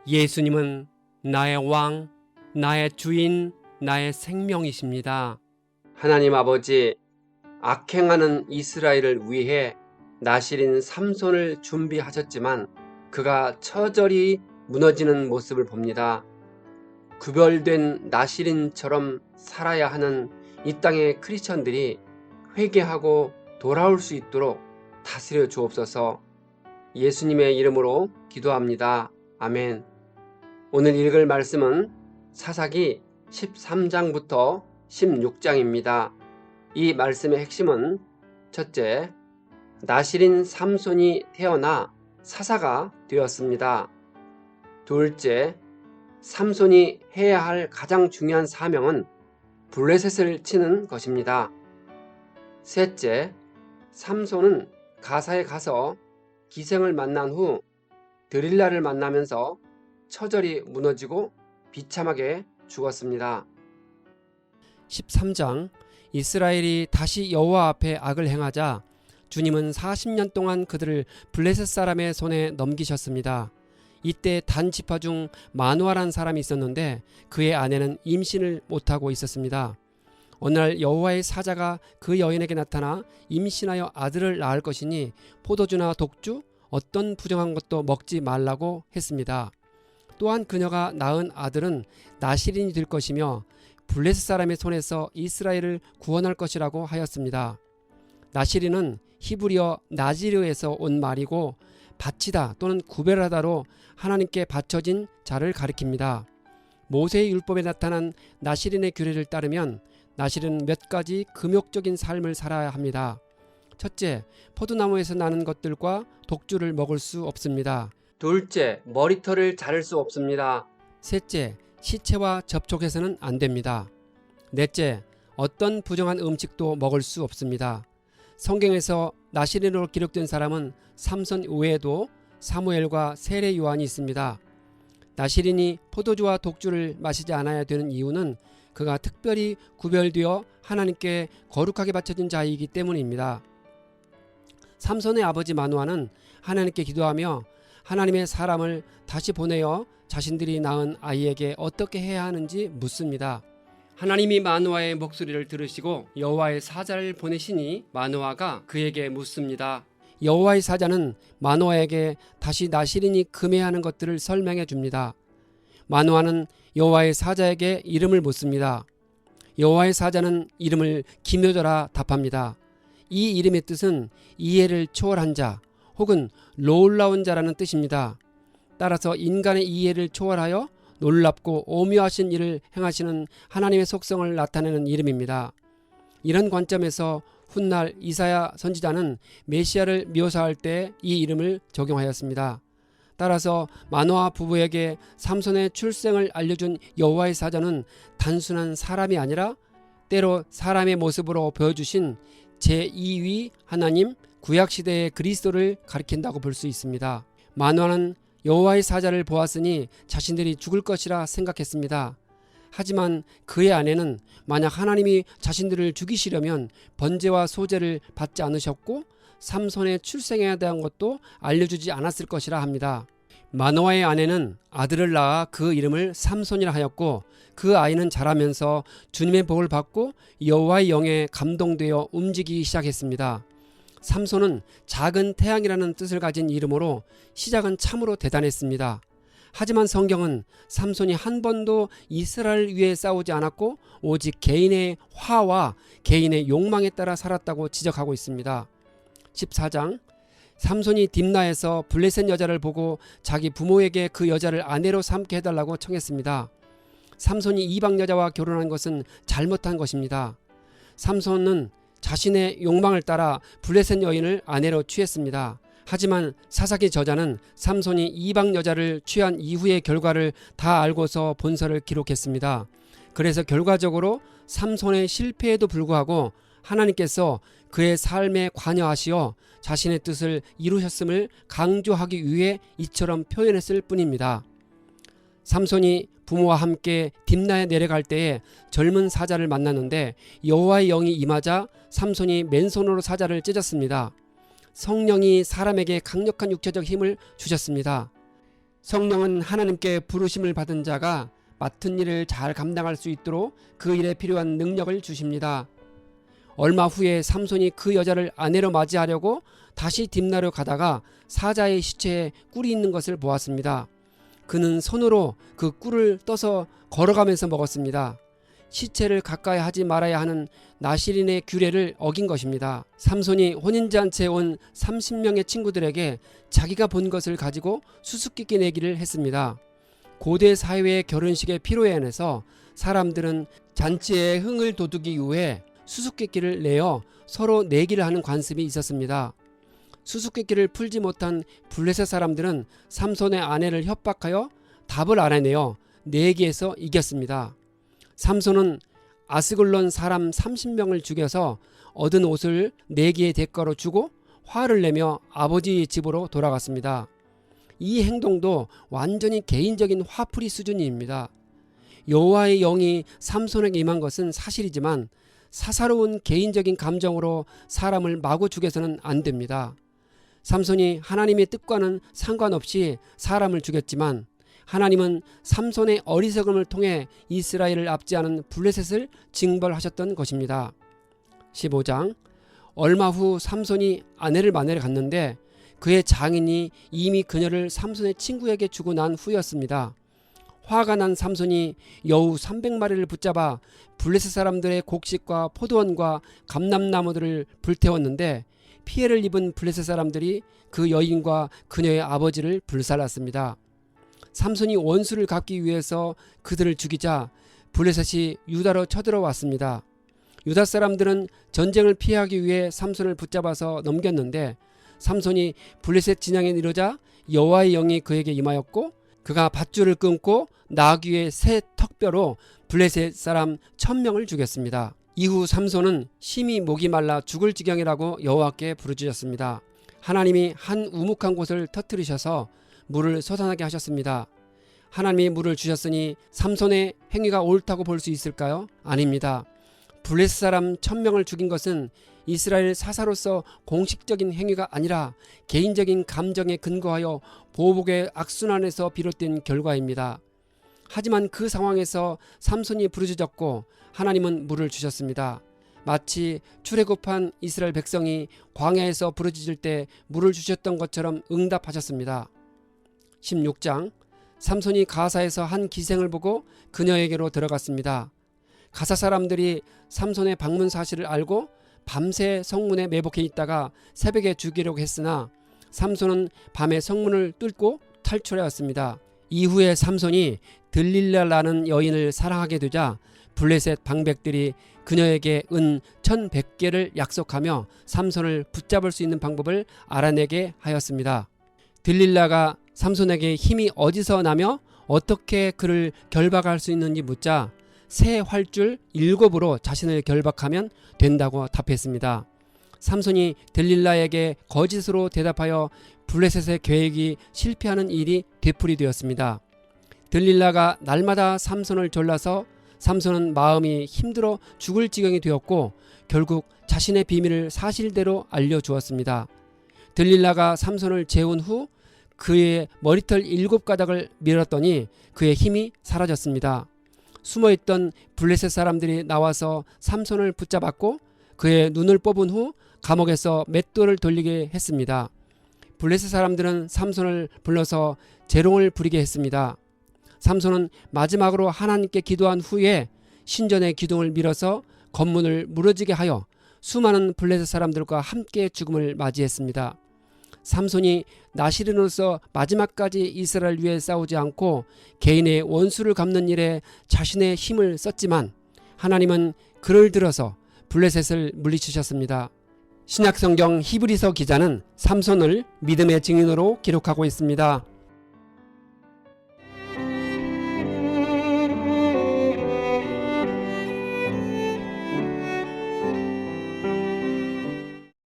예수님은 나의 왕, 나의 주인, 나의 생명이십니다. 하나님 아버지, 악행하는 이스라엘을 위해 나실인 삼손을 준비하셨지만 그가 처절히 무너지는 모습을 봅니다. 구별된 나실인처럼 살아야 하는 이 땅의 크리스천들이 회개하고 돌아올 수 있도록 다스려 주옵소서. 예수님의 이름으로 기도합니다. 아멘. 오늘 읽을 말씀은 사사기 13장부터 16장입니다. 이 말씀의 핵심은 첫째, 나실인 삼손이 태어나 사사가 되었습니다. 둘째, 삼손이 해야 할 가장 중요한 사명은 블레셋을 치는 것입니다. 셋째, 삼손은 가사에 가서 기생을 만난 후 드릴라를 만나면서 처절히 무너지고 비참하게 죽었습니다. 13장, 이스라엘이 다시 여호와 앞에 악을 행하자 주님은 40년 동안 그들을 블레셋 사람의 손에 넘기셨습니다. 이때 단 지파 중 마누아란 사람이 있었는데 그의 아내는 임신을 못하고 있었습니다. 어느 날 여호와의 사자가 그 여인에게 나타나 임신하여 아들을 낳을 것이니 포도주나 독주 어떤 부정한 것도 먹지 말라고 했습니다. 또한 그녀가 낳은 아들은 나실인이 될 것이며 블레셋 사람의 손에서 이스라엘을 구원할 것이라고 하였습니다. 나실인은 히브리어 나지르에서 온 말이고 바치다 또는 구별하다로 하나님께 바쳐진 자를 가리킵니다. 모세의 율법에 나타난 나실인의 규례를 따르면 나실은 몇 가지 금욕적인 삶을 살아야 합니다. 첫째, 포도나무에서 나는 것들과 독주를 먹을 수 없습니다. 둘째, 머리털을 자를 수 없습니다. 셋째, 시체와 접촉해서는 안 됩니다. 넷째, 어떤 부정한 음식도 먹을 수 없습니다. 성경에서 나실인으로 기록된 사람은 삼손 외에도 사무엘과 세례 요한이 있습니다. 나실인이 포도주와 독주를 마시지 않아야 되는 이유는 그가 특별히 구별되어 하나님께 거룩하게 바쳐진 자이기 때문입니다. 삼손의 아버지 마누아는 하나님께 기도하며 하나님의 사람을 다시 보내어 자신들이 낳은 아이에게 어떻게 해야 하는지 묻습니다. 하나님이 마누아의 목소리를 들으시고 여호와의 사자를 보내시니 마누아가 그에게 묻습니다. 여호와의 사자는 마누아에게 다시 나실인이 금해야 하는 것들을 설명해 줍니다. 마누아는 여호와의 사자에게 이름을 묻습니다. 여호와의 사자는 이름을 기묘자라 답합니다. 이 이름의 뜻은 이해를 초월한 자 혹은 놀라운 자라는 뜻입니다. 따라서 인간의 이해를 초월하여 놀랍고 오묘하신 일을 행하시는 하나님의 속성을 나타내는 이름입니다. 이런 관점에서 훗날 이사야 선지자는 메시아를 묘사할 때 이 이름을 적용하였습니다. 따라서 마노아 부부에게 삼손의 출생을 알려준 여호와의 사자는 단순한 사람이 아니라 때로 사람의 모습으로 보여주신 제2위 하나님 구약시대의 그리스도를 가리킨다고 볼 수 있습니다. 마노아는 여호와의 사자를 보았으니 자신들이 죽을 것이라 생각했습니다. 하지만 그의 아내는 만약 하나님이 자신들을 죽이시려면 번제와 소제를 받지 않으셨고 삼손의 출생에 대한 것도 알려주지 않았을 것이라 합니다. 마노아의 아내는 아들을 낳아 그 이름을 삼손이라 하였고 그 아이는 자라면서 주님의 복을 받고 여호와의 영에 감동되어 움직이기 시작했습니다. 삼손은 작은 태양이라는 뜻을 가진 이름으로 시작은 참으로 대단했습니다. 하지만 성경은 삼손이 한 번도 이스라엘을 위해 싸우지 않았고 오직 개인의 화와 개인의 욕망에 따라 살았다고 지적하고 있습니다. 14장, 삼손이 딥나에서 블레셋 여자를 보고 자기 부모에게 그 여자를 아내로 삼게 해달라고 청했습니다. 삼손이 이방 여자와 결혼한 것은 잘못한 것입니다. 삼손은 자신의 욕망을 따라 블레셋 여인을 아내로 취했습니다. 하지만 사사기 저자는 삼손이 이방 여자를 취한 이후의 결과를 다 알고서 본서를 기록했습니다. 그래서 결과적으로 삼손의 실패에도 불구하고 하나님께서 그의 삶에 관여하시어 자신의 뜻을 이루셨음을 강조하기 위해 이처럼 표현했을 뿐입니다. 삼손이 부모와 함께 딥나에 내려갈 때에 젊은 사자를 만났는데 여호와의 영이 임하자 삼손이 맨손으로 사자를 찢었습니다. 성령이 사람에게 강력한 육체적 힘을 주셨습니다. 성령은 하나님께 부르심을 받은 자가 맡은 일을 잘 감당할 수 있도록 그 일에 필요한 능력을 주십니다. 얼마 후에 삼손이 그 여자를 아내로 맞이하려고 다시 딥나루 가다가 사자의 시체에 꿀이 있는 것을 보았습니다. 그는 손으로 그 꿀을 떠서 걸어가면서 먹었습니다. 시체를 가까이 하지 말아야 하는 나시린의 규례를 어긴 것입니다. 삼손이 혼인잔치에 온 30명의 친구들에게 자기가 본 것을 가지고 수수께끼 내기를 했습니다. 고대 사회의 결혼식의 피로에 한해서 사람들은 잔치에 흥을 돋우기 위해 수수께끼를 내어 서로 내기를 하는 관습이 있었습니다. 수수께끼를 풀지 못한 블레셋 사람들은 삼손의 아내를 협박하여 답을 알아내어 내기에서 이겼습니다. 삼손은 아스글론 사람 30명을 죽여서 얻은 옷을 내기의 대가로 주고 화를 내며 아버지 집으로 돌아갔습니다. 이 행동도 완전히 개인적인 화풀이 수준입니다. 여호와의 영이 삼손에게 임한 것은 사실이지만 사사로운 개인적인 감정으로 사람을 마구 죽여서는 안 됩니다. 삼손이 하나님의 뜻과는 상관없이 사람을 죽였지만 하나님은 삼손의 어리석음을 통해 이스라엘을 압제하는 블레셋을 징벌하셨던 것입니다. 15장. 얼마 후 삼손이 아내를 만나러 갔는데 그의 장인이 이미 그녀를 삼손의 친구에게 주고 난 후였습니다. 화가 난 삼손이 여우 300마리를 붙잡아 블레셋 사람들의 곡식과 포도원과 감람나무들을 불태웠는데 피해를 입은 블레셋 사람들이 그 여인과 그녀의 아버지를 불살랐습니다. 삼손이 원수를 갚기 위해서 그들을 죽이자 블레셋이 유다로 쳐들어왔습니다. 유다 사람들은 전쟁을 피하기 위해 삼손을 붙잡아서 넘겼는데 삼손이 블레셋 진영에 이르자 여호와의 영이 그에게 임하였고 그가 밧줄을 끊고 나귀의 새 턱뼈로 블레셋 사람 1000명을 죽였습니다. 이후 삼손은 심히 목이 말라 죽을 지경이라고 여호와께 부르짖었습니다. 하나님이 한 우묵한 곳을 터뜨리셔서 물을 솟아나게 하셨습니다. 하나님이 물을 주셨으니 삼손의 행위가 옳다고 볼 수 있을까요? 아닙니다. 블레셋 사람 1000명을 죽인 것은 이스라엘 사사로서 공식적인 행위가 아니라 개인적인 감정에 근거하여 보복의 악순환에서 비롯된 결과입니다. 하지만 그 상황에서 삼손이 부르짖었고 하나님은 물을 주셨습니다. 마치 출애굽한 이스라엘 백성이 광야에서 부르짖을 때 물을 주셨던 것처럼 응답하셨습니다. 16장. 삼손이 가사에서 한 기생을 보고 그녀에게로 들어갔습니다. 가사 사람들이 삼손의 방문 사실을 알고 밤새 성문에 매복해 있다가 새벽에 죽이려고 했으나 삼손은 밤에 성문을 뚫고 탈출하였습니다. 이후에 삼손이 들릴라라는 여인을 사랑하게 되자 블레셋 방백들이 그녀에게 은 1100개를 약속하며 삼손을 붙잡을 수 있는 방법을 알아내게 하였습니다. 들릴라가 삼손에게 힘이 어디서 나며 어떻게 그를 결박할 수 있는지 묻자 새 활줄 7으로 자신을 결박하면 된다고 답했습니다. 삼손이 들릴라에게 거짓으로 대답하여 블레셋의 계획이 실패하는 일이 되풀이되었습니다. 들릴라가 날마다 삼손을 졸라서 삼손은 마음이 힘들어 죽을 지경이 되었고 결국 자신의 비밀을 사실대로 알려주었습니다. 들릴라가 삼손을 재운 후 그의 머리털 7가닥을 밀었더니 그의 힘이 사라졌습니다. 숨어있던 블레셋 사람들이 나와서 삼손을 붙잡았고 그의 눈을 뽑은 후 감옥에서 맷돌을 돌리게 했습니다. 블레셋 사람들은 삼손을 불러서 재롱을 부리게 했습니다. 삼손은 마지막으로 하나님께 기도한 후에 신전의 기둥을 밀어서 건문을 무너지게 하여 수많은 블레셋 사람들과 함께 죽음을 맞이했습니다. 삼손이 나시린으로서 마지막까지 이스라엘 위해 싸우지 않고 개인의 원수를 갚는 일에 자신의 힘을 썼지만 하나님은 그를 들어서 블레셋을 물리치셨습니다. 신약성경 히브리서 기자는 삼손을 믿음의 증인으로 기록하고 있습니다.